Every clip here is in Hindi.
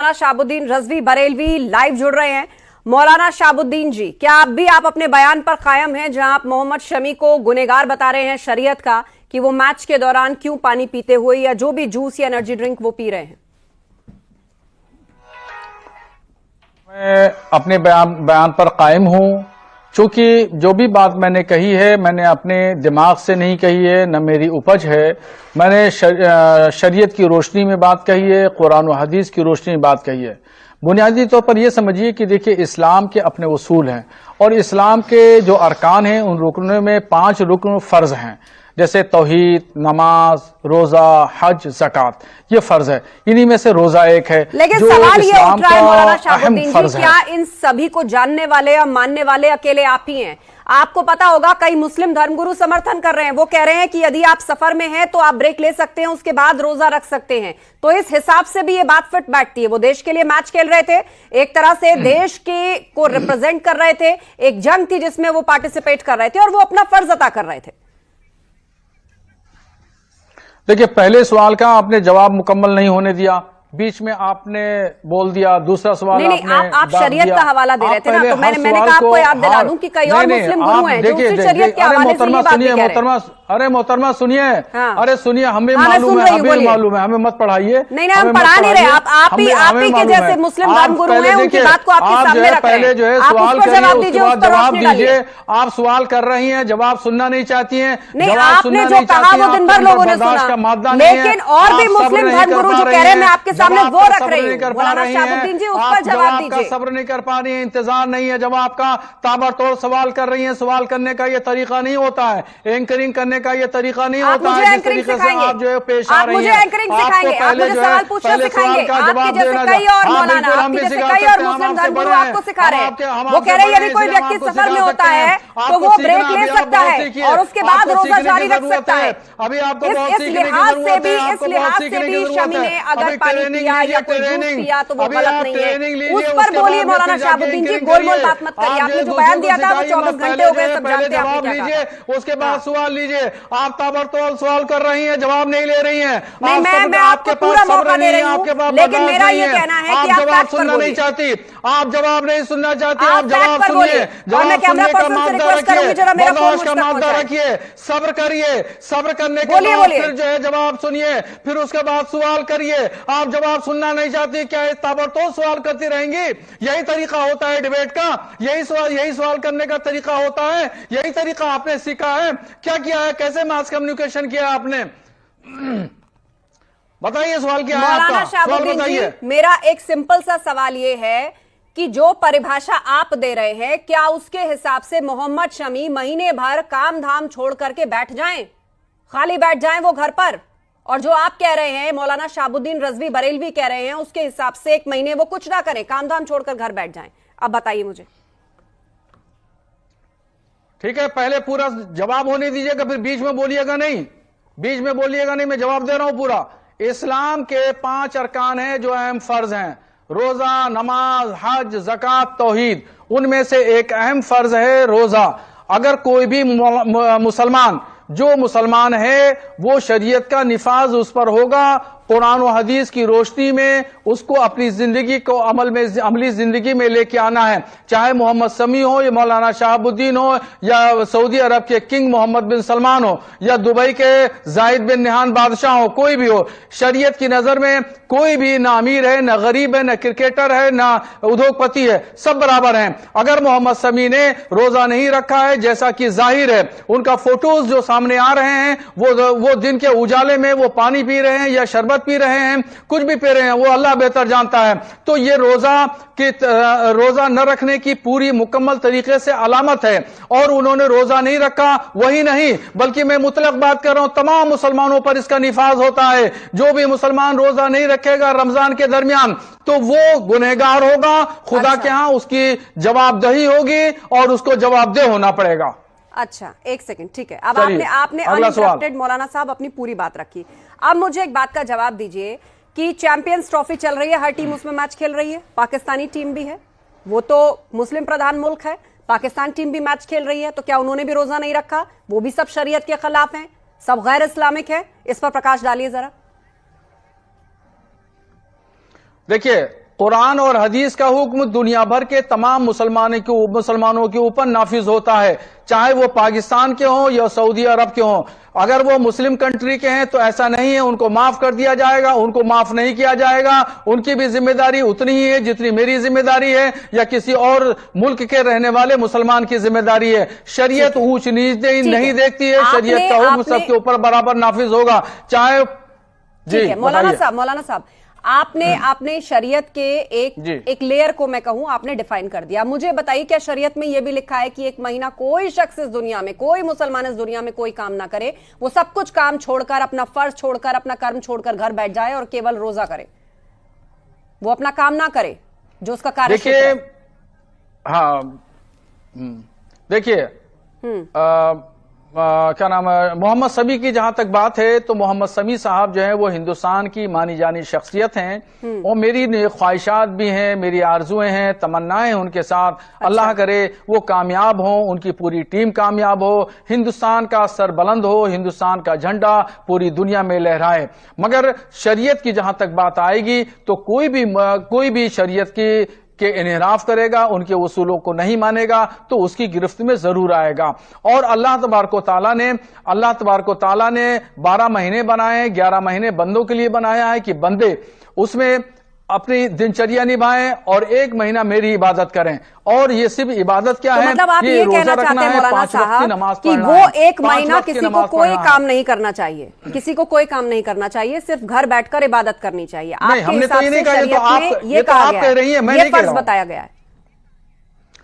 मौलाना शहाबुद्दीन रजवी बरेलवी लाइव जुड़ रहे हैं। मौलाना शहाबुद्दीन जी, क्या आप अपने बयान पर कायम हैं जहां आप मोहम्मद शमी को गुनहगार बता रहे हैं शरीयत का कि वो मैच के दौरान क्यों पानी पीते हुए या जो भी जूस या एनर्जी ड्रिंक वो पी रहे हैं? मैं अपने बयान पर कायम हूं, चूंकि जो भी बात मैंने कही है मैंने अपने दिमाग से नहीं कही है, न मेरी उपज है। मैंने शरीयत की रोशनी में बात कही है, कुरान और हदीस की रोशनी में बात कही है। बुनियादी तौर पर यह समझिए कि देखिए, इस्लाम के अपने उसूल हैं और इस्लाम के जो अरकान हैं उन रुकनों में 5 रुकन फर्ज हैं, जैसे तौहीद, नमाज, रोजा, हज, ज़कात, ये फर्ज है। इन्हीं में से रोजा एक है। लेकिन सवाल ये उठ रहा है मौलाना शहाबुद्दीन जी, क्या इन सभी को जानने वाले या मानने वाले अकेले आप ही हैं? आपको पता होगा कई मुस्लिम धर्मगुरु समर्थन कर रहे हैं। वो कह रहे हैं कि यदि आप सफर में हैं तो आप ब्रेक ले सकते हैं, उसके बाद रोजा रख सकते हैं। तो इस हिसाब से भी ये बात फिट बैठती है। वो देश के लिए मैच खेल रहे थे, एक तरह से देश के को रिप्रेजेंट कर रहे थे, एक जंग थी जिसमें वो पार्टिसिपेट कर रहे थे और वो अपना फर्ज अदा कर रहे थे। देखिए, पहले सवाल का आपने जवाब मुकम्मल नहीं होने दिया, बीच में आपने बोल दिया। दूसरा सवाल नहीं, आप शरीयत का हवाला दे रहे थे ना, तो मैंने कहा आपको याद दिला दूं कि कई और मुस्लिम गुरु हैं जो उसी शरीयत के हवाले से ये बात कह रहे हैं। अरे मोहतरमा सुनिए, हाँ। अरे सुनिए, हमें मालूम है, हमें मत पढ़ाइए। नहीं, हम पढ़ा नहीं रहे। आप ही के जैसे मुस्लिम धर्मगुरु हैं, उनकी बात को आपके सामने रख रहे हैं। पहले जो है सवाल जवाब दीजिए। आप सवाल कर रही हैं, जवाब सुनना नहीं चाहती हैं। नहीं, आपने जो कहा वो दिन भर लोगों ने सुना, लेकिन और भी मुस्लिम धर्मगुरु जो कह रहे हैं मैं आपके सामने वो रख रही हूं। मौलाना शहाबुद्दीन जी, उस पर जवाब दीजिए। सब्र नहीं कर पा रही है, इंतजार नहीं है जवाब का, ताबड़तोड़ सवाल कर रही है। सवाल करने का ये तरीका नहीं होता है, एंकरिंग करने का ये तरीका नहीं होता है। जिस तरीके से आप जो है पेश आ रही हैं, आपको पहले जो है पहले सवाल का जवाब देना चाहिए। बिल्कुल, हम भी सिखा सकते हैं, हम आपसे बड़े हैं। आपको सिखा रहे हैं। वो कह रहे हैं यदि कोई व्यक्ति सफर में होता है तो वो ब्रेक ले सकता है और उसके बाद रोजा जारी रख सकता है। अभी आपको इस लिहाज से भी शमी ने अगर पानी पिया या कोई जूस पिया तो वो गलत नहीं है। उस पर बोलिए मौलाना शहाबुद्दीन जी, गोलमोल बात मत करिए। आपने जो बयान दिया था वो 24 घंटे हो गए, सब जानते हैं आपने क्या कहा। उसके बाद सवाल लीजिए। आप ताबड़तोड़ सवाल कर रही हैं, जवाब नहीं ले रही हैं। मैं आपके पूरा मौका दे रही हूं, लेकिन मेरा ये कहना है कि आप जवाब सुनना नहीं चाहती, आप जवाब नहीं सुनना चाहती, आप जवाब सुनिए। जवाब सुनने का मादा रखिए, बर्दाश्त का मादा रखिए, सब्र करिए। सब्र करने के बाद फिर जो है जवाब सुनिए, फिर उसके बाद सवाल करिए। आप जवाब सुनना नहीं चाहती, क्या ताबड़तोड़ सवाल करती रहेंगी? यही तरीका होता है डिबेट का, यही सवाल करने का तरीका होता है, यही तरीका आपने सीखा है? क्या किया है, कैसे मास कम्युनिकेशन किया आपने? बताइए सवाल क्या है आपका? मौलाना शहाबुद्दीन जी, मेरा एक सिंपल सा सवाल ये है कि जो परिभाषा आप दे रहे हैं, क्या उसके हिसाब से मोहम्मद शमी महीने भर काम धाम छोड़ करके बैठ जाएं, खाली बैठ जाएं वो घर पर? और जो आप कह रहे हैं, मौलाना शहाबुद्दीन रजवी बरेलवी कह रहे हैं, उसके हिसाब से 1 महीने वो कुछ ना करें, काम धाम छोड़कर घर बैठ जाएं। अब बताइए मुझे। ठीक है, पहले पूरा जवाब होने दीजिएगा, फिर बीच में बोलिएगा नहीं, बीच में बोलिएगा नहीं। मैं जवाब दे रहा हूं पूरा। इस्लाम के 5 अरकान हैं जो अहम फर्ज हैं, रोजा, नमाज, हज, ज़कात, तौहीद। उनमें से एक अहम फर्ज है रोजा। अगर कोई भी मुसलमान जो मुसलमान है वो शरीयत का निफाज उस पर होगा, कुरान और हदीस की रोशनी में उसको अपनी जिंदगी को अमली जिंदगी में लेके आना है। चाहे मोहम्मद शमी हो या मौलाना शहाबुद्दीन हो या सऊदी अरब के किंग मोहम्मद बिन सलमान हो या दुबई के जाहिद बिन नहान बादशाह हो, कोई भी हो, शरीयत की नजर में कोई भी ना अमीर है, ना गरीब है, ना क्रिकेटर है, ना उद्योगपति है, सब बराबर हैं। अगर मोहम्मद शमी ने रोजा नहीं रखा है, जैसा कि जाहिर है, उनका फोटोज जो सामने आ रहे हैं, वो दिन के उजाले में वो पानी पी रहे हैं या शरबत पी रहे हैं, कुछ भी पी रहे हैं, वो अल्लाह बेहतर जानता है। तो ये रोजा न रखने की पूरी मुकम्मल तरीके से अलामत है। और उन्होंने रोजा नहीं रखा, वही नहीं बल्कि मैं मुतलक बात कर रहा हूं, तमाम मुसलमानों पर इसका निफाज होता है। जो भी मुसलमान रोजा नहीं रखेगा रमजान के दरमियान तो वो गुनहगार होगा, खुदा के यहां उसकी जवाबदेही होगी और उसको जवाबदेह होना पड़ेगा। अच्छा, एक सेकंड, ठीक है। अब आपने अनइंटरप्टेड मौलाना साहब अपनी पूरी बात रखी। अब मुझे एक बात का जवाब दीजिए कि चैंपियंस ट्रॉफी चल रही है, हर टीम उसमें मैच खेल रही है, पाकिस्तानी टीम भी है, वो तो मुस्लिम प्रधान मुल्क है, पाकिस्तान टीम भी मैच खेल रही है, तो क्या उन्होंने भी रोजा नहीं रखा? वो भी सब शरीयत के खिलाफ हैं, सब गैर इस्लामिक है? इस पर प्रकाश डालिए जरा। देखिए, कुरान और हदीस का हुक्म दुनिया भर के तमाम मुसलमानों के ऊपर नाफिज होता है, चाहे वो पाकिस्तान के हों या सऊदी अरब के हों। अगर वो मुस्लिम कंट्री के हैं तो ऐसा नहीं है उनको माफ कर दिया जाएगा, उनको माफ नहीं किया जाएगा। उनकी भी जिम्मेदारी उतनी ही है जितनी मेरी जिम्मेदारी है या किसी और मुल्क के रहने वाले मुसलमान की जिम्मेदारी है। शरीयत ऊंच नीच नहीं देखती है, शरीयत का हुक्म सबके ऊपर बराबर नाफिज होगा, चाहे जी। मौलाना साहब, आपने शरीयत के एक लेयर को मैं कहूं आपने डिफाइन कर दिया। मुझे बताइए, क्या शरीयत में यह भी लिखा है कि 1 महीना कोई शख्स इस दुनिया में, कोई मुसलमान इस दुनिया में कोई काम ना करे, वो सब कुछ काम छोड़कर, अपना फर्ज छोड़कर, अपना कर्म छोड़कर घर बैठ जाए और केवल रोजा करे, वो अपना काम ना करे जो उसका कार्य? देखिए, हाँ, देखिए, क्या नाम है, मोहम्मद शमी की जहां तक बात है तो मोहम्मद शमी साहब जो है वो हिंदुस्तान की मानी जानी शख्सियत हैं और मेरी ख्वाहिशात भी हैं, मेरी आरजुएं हैं, तमन्नाएं उनके साथ। अच्छा। अल्लाह करे वो कामयाब हो, उनकी पूरी टीम कामयाब हो, हिंदुस्तान का सर बुलंद हो, हिंदुस्तान का झंडा पूरी दुनिया में लहराए। मगर शरीयत की जहां तक बात आएगी तो कोई भी शरीयत के इन्हिराफ करेगा, उनके उसूलों को नहीं मानेगा तो उसकी गिरफ्त में जरूर आएगा। और अल्लाह तबारक व तआला ने 12 महीने बनाए, 11 महीने बंदों के लिए बनाया है कि बंदे उसमें अपनी दिनचर्या निभाएं और 1 महीना मेरी इबादत करें। और ये सिर्फ इबादत क्या है, मतलब आप ये कहना चाहते हैं मौलाना साहब कि वो 1 महीना किसी को कोई काम नहीं करना चाहिए, किसी को कोई काम नहीं करना चाहिए, सिर्फ घर बैठकर इबादत करनी चाहिए। नहीं, हमने तो ये नहीं कहा, ये कहा गया है, मैं नहीं कह रहा हूं, बताया गया है।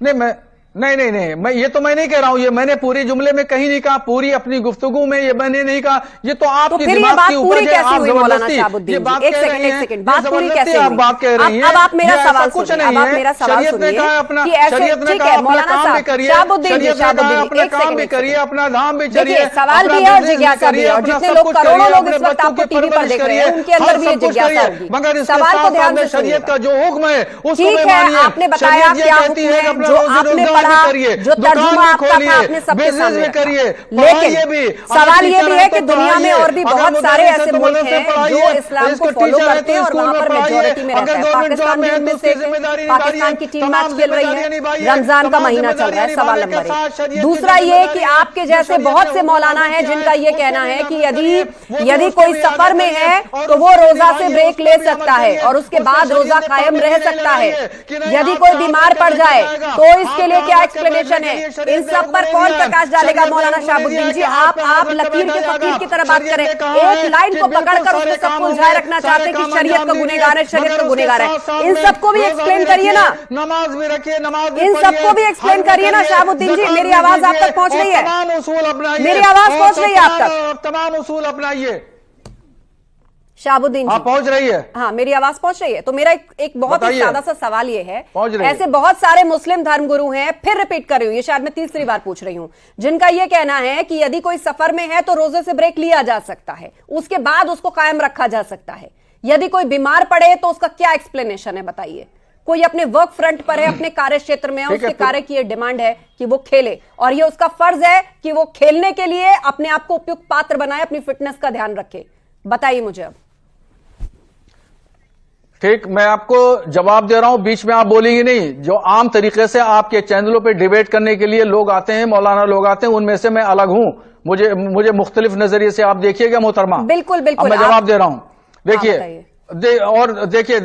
नहीं, मैं नहीं कह रहा हूं, ये मैंने पूरे जुमले में कहीं नहीं कहा, पूरी अपनी गुफ्तगू में ये मैंने नहीं कहा। ये तो आपकी दिमाग के ऊपर है, आप जबरदस्ती ये बात कह रही हैं, जबरदस्ती आप बात कह रही हैं। अब आप मेरा सवाल कुछ सुनिए, नहीं अब आप मेरा सवाल शरीयत ने कहा अपना, शरीयत ने कहा अपना काम भी करिए, शरीयत ने कहा अपना काम भी करिए, अपना धाम भी चलिए, सवाल भी है और जिज्ञासा भी है, और जितने लोग, करोड़ों लोग इस वक्त आपको टीवी पर देख रहे हैं, उनके अंदर भी ये जिज्ञासा होगी। मगर सवाल को ध्यान से शरीयत का जो हुक्म है उसको मानिए। आपने बताया क्या हुक्म है, जो आपने पढ़ा, जो तर्जुमा आपका था, आपने सबके सामने करिए। लेकिन सवाल ये भी है कि दुनिया में और भी बहुत सारे ऐसे मुल्क हैं जो इस्लाम को फॉलो करते हैं और वहां पर मेजॉरिटी में रहता है। पाकिस्तान भी उनमें से, पाकिस्तान की टीम मैच खेल रही है, रमजान का महीना चल रहा है। सवाल नंबर 1। दूसरा ये कि आपके जैसे बहुत से मौलाना हैं जिनका ये कहना है कि यदि कोई सफर में है तो वो रोजा से ब्रेक ले सकता है और उसके बाद रोजा कायम रह सकता है। यदि कोई बीमार पड़ जाए तो इसके लिए क्या एक्सप्लेनेशन है? इन सब पर कौन प्रकाश डालेगा? मौलाना शहाबुद्दीन जी, आप लकीर के फकीर की तरह बात करें, एक लाइन को पकड़कर उसमें सबको उलझाए रखना चाहते हैं कि शरीयत का गुनहगार है, शरीयत का गुनहगार है। इन सबको भी एक्सप्लेन करिए ना, नमाज भी रखिए, नमाज इन सबको भी एक्सप्लेन करिए ना शहाबुद्दीन जी। मेरी आवाज आप तक पहुंच रही है? तमाम उसूल अपनाइए, मेरी आवाज पहुंच रही है आप तक? तमाम उसूल अपनाइए शहाबुद्दीन जी, पहुंच रही है? हाँ, मेरी आवाज पहुंच रही है। तो मेरा एक बहुत ही सादा सा सवाल ये है, ऐसे है। बहुत सारे मुस्लिम धर्मगुरु हैं, फिर रिपीट कर रही हूं, ये शायद मैं तीसरी बार पूछ रही हूं, जिनका ये कहना है कि यदि कोई सफर में है तो रोजे से ब्रेक लिया जा सकता है, उसके बाद उसको कायम रखा जा सकता है। यदि कोई बीमार पड़े तो उसका क्या एक्सप्लेनेशन है, बताइए। कोई अपने वर्क फ्रंट पर है, अपने कार्य क्षेत्र में है, उसके कार्य की ये डिमांड है कि वो खेले और ये उसका फर्ज है कि वो खेलने के लिए अपने आप को उपयुक्त पात्र बनाए, अपनी फिटनेस का ध्यान रखे। बताइए मुझे अब। ठीक, मैं आपको जवाब दे रहा हूं, बीच में आप बोलेंगे नहीं। जो आम तरीके से आपके चैनलों पे डिबेट करने के लिए लोग आते हैं, मौलाना लोग आते हैं, उनमें से मैं अलग हूं। मुझे मुख्तलिफ नजरिए से आप देखिएगा मोहतरमा। बिल्कुल बिल्कुल, मैं जवाब दे रहा हूं। देखिए,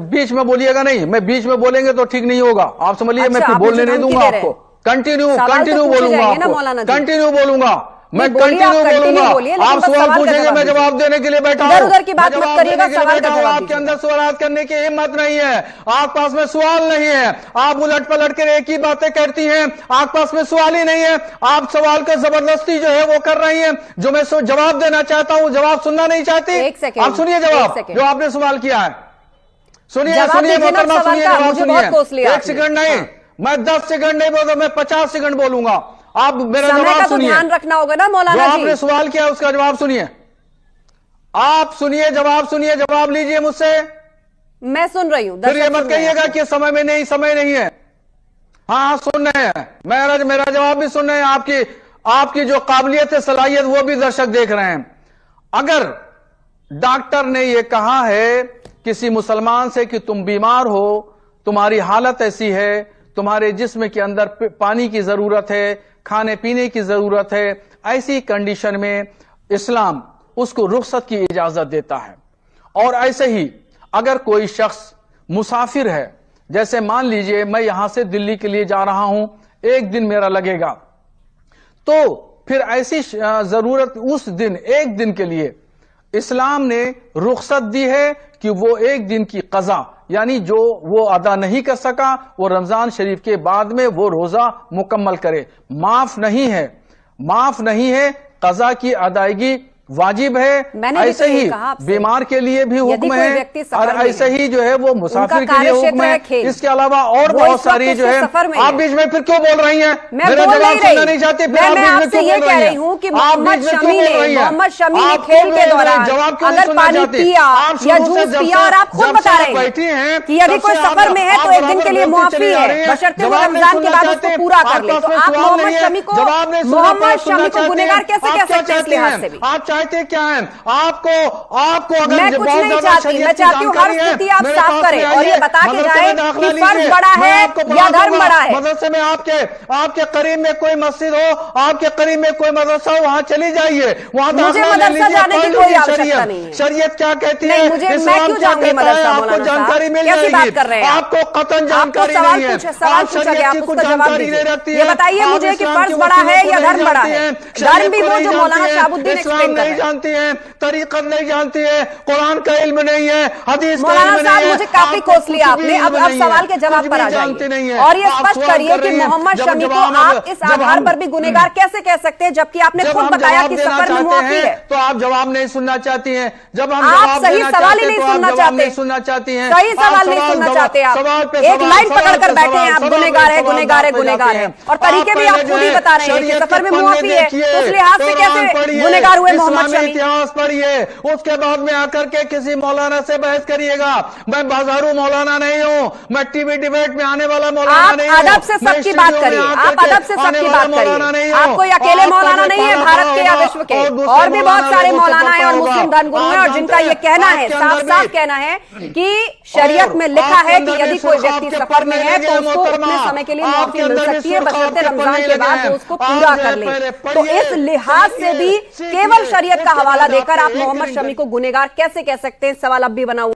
बीच में बोलिएगा नहीं, मैं बीच में बोलेंगे तो ठीक नहीं होगा, आप समझ लीजिए। मैं फिर बोलने नहीं दूंगा आपको, कंटिन्यू बोलूंगा आपको, कंटिन्यू बोलूंगा, मैं कंटिन्यू बोलूंगा। आप सवाल पूछेंगे, मैं जवाब देने के लिए बैठा हूं। उधर की बात मत करिएगा, सवाल का जवाब आपके अंदर सवाल करने की हिम्मत नहीं है, आपके पास में सवाल नहीं है, आप उलट पलट कर एक ही बातें करती हैं, आपके पास में सवाल ही नहीं है। आप सवाल का जबरदस्ती जो है वो कर रही हैं, जो मैं जवाब देना चाहता हूं, जवाब सुनना नहीं चाहती। आप सुनिए जवाब जो आपने सवाल किया है, सुनिए मोहतरमा, सुनिए जवाब सुनिए। 1 सेकंड नहीं, मैं 10 सेकंड नहीं बोलूंगा, मैं 50 सेकंड बोलूंगा। आप मेरा जवाब सुनिए, ध्यान रखना होगा ना मौलाना जी। आपने सवाल किया उसका जवाब सुनिए, आप सुनिए, जवाब लीजिए मुझसे। मैं सुन रही हूं, फिर ये मत कहिएगा कि समय नहीं है। हाँ, सुन रहे हैं, मेरा जवाब भी सुन रहे हैं। आपकी जो काबिलियत है, सलाहियत, वो भी दर्शक देख रहे हैं। अगर डॉक्टर ने ये कहा है किसी मुसलमान से कि तुम बीमार हो, तुम्हारी हालत ऐसी है, तुम्हारे जिस्म के अंदर पानी की जरूरत है, खाने पीने की जरूरत है, ऐसी कंडीशन में इस्लाम उसको रुख्सत की इजाजत देता है। और ऐसे ही अगर कोई शख्स मुसाफिर है, जैसे मान लीजिए मैं यहां से दिल्ली के लिए जा रहा हूं, एक दिन मेरा लगेगा, तो फिर ऐसी जरूरत उस दिन एक दिन के लिए इस्लाम ने रुख्सत दी है कि वो एक दिन की कज़ा, यानी जो वो अदा नहीं कर सका वो रमजान शरीफ के बाद में वो रोजा मुकम्मल करे। माफ नहीं है, कज़ा की अदायगी वाजिब है। ऐसे ही बीमार के लिए भी हुक्म है, और ऐसे ही जो है वो मुसाफिर के लिए हुक्म है। इसके अलावा और बहुत सारी जो है, आप बीच में फिर क्यों बोल रही हैं? मेरा जवाब सुनना नहीं चाहती, फिर आप बीच में क्यों बोल रही हैं? कि मोहम्मद शमी ने खेल के दौरान अगर पानी पिया या जूस पिया, और आप खुद बता रहे हैं कि यदि कोई सफर में है तो एक दिन के लिए मुआफी है, बशर्ते वो रमजान के बाद उसको पूरा कर ले। तो आप मोहम्मद शमी को गुनहगार कैसे कह सकते हैं इस लिहाज से भी? चाहते क्या है? आपको अगर मैं कुछ नहीं चाहती, मैं चाहती हूँ हर स्थिति आप साफ करें और ये बता के जाए कि फर्ज बड़ा है या धर्म बड़ा है। मदरसे में आपके करीब में कोई मस्जिद हो, आपके करीब में कोई मदरसा हो, वहां चली जाइए, वहां मुझे मदरसा जाने की कोई आवश्यकता नहीं है। शरीयत क्या कहती है? मैं क्यों जाऊंगी मदरसा? आपको जानकारी मिल जाएगी। बात कर रहे हैं आपको कतन जानकारी नहीं है। सवाल पूछा गया, आप उसका जवाब दीजिए। ये बताइए मुझे कि फर्ज बड़ा है या धर्म बड़ा है? धर्म भी वो जो मौलाना शहाबुद्दीन एक्सप्लेन कर रहे हैं। जानती है, तरीक़त नहीं जानती है, कुरान का इल्म नहीं है, हदीस का मौलाना इल्म नहीं साहब है। मुझे काफी कोस लिया आपने, अब सवाल के जवाब पर आ जाइए और ये स्पष्ट करिए कि मोहम्मद शमी को आप इस आधार पर भी गुनहगार कैसे कह सकते हैं, जबकि आपने खुद बताया कि सफर में मुआफी है। तो आप जवाब नहीं सुनना चाहती हैं। जब हम आप सही सवाल ही नहीं सुनना चाहते, सही सवाल नहीं सुनना चाहते। आप एक लाइन पकड़कर बैठे हैं, आप गुनहगार है, गुनहगार है, गुनहगार है, और तरीके भी आप खुद ही बता रहे हैं कि सफर में मुआफी है। तो उस लिहाज से कैसे गुनहगार हुए मोहम्मद शमी? इतिहास पढ़िए, उसके बाद में आकर के किसी मौलाना से बहस करिएगा। मैं बाजारू मौलाना नहीं हूँ, मैं टीवी डिबेट में आने वाला मौलाना नहीं हूँ। आप अदब से सबकी बात करिए, आप अदब से सबकी बात करिए। आप कोई अकेले मौलाना नहीं है भारत के या विश्व के, और भी बहुत सारे मौलाना है और मुस्लिम धर्मगुरु हैं, और जिनका ये कहना है, साफ साफ कहना है कि शरीयत में लिखा है कि यदि कोई व्यक्ति सफर में है तो उसको उतने समय के लिए मुआफी मिल सकती है, बशर्ते रमजान के बाद वो उसको पूरा कर ले। तो इस लिहाज से भी केवल शरीयत का हवाला देकर आप मोहम्मद शमी को गुनहगार कैसे कह सकते हैं? सवाल अब भी बना हुआ।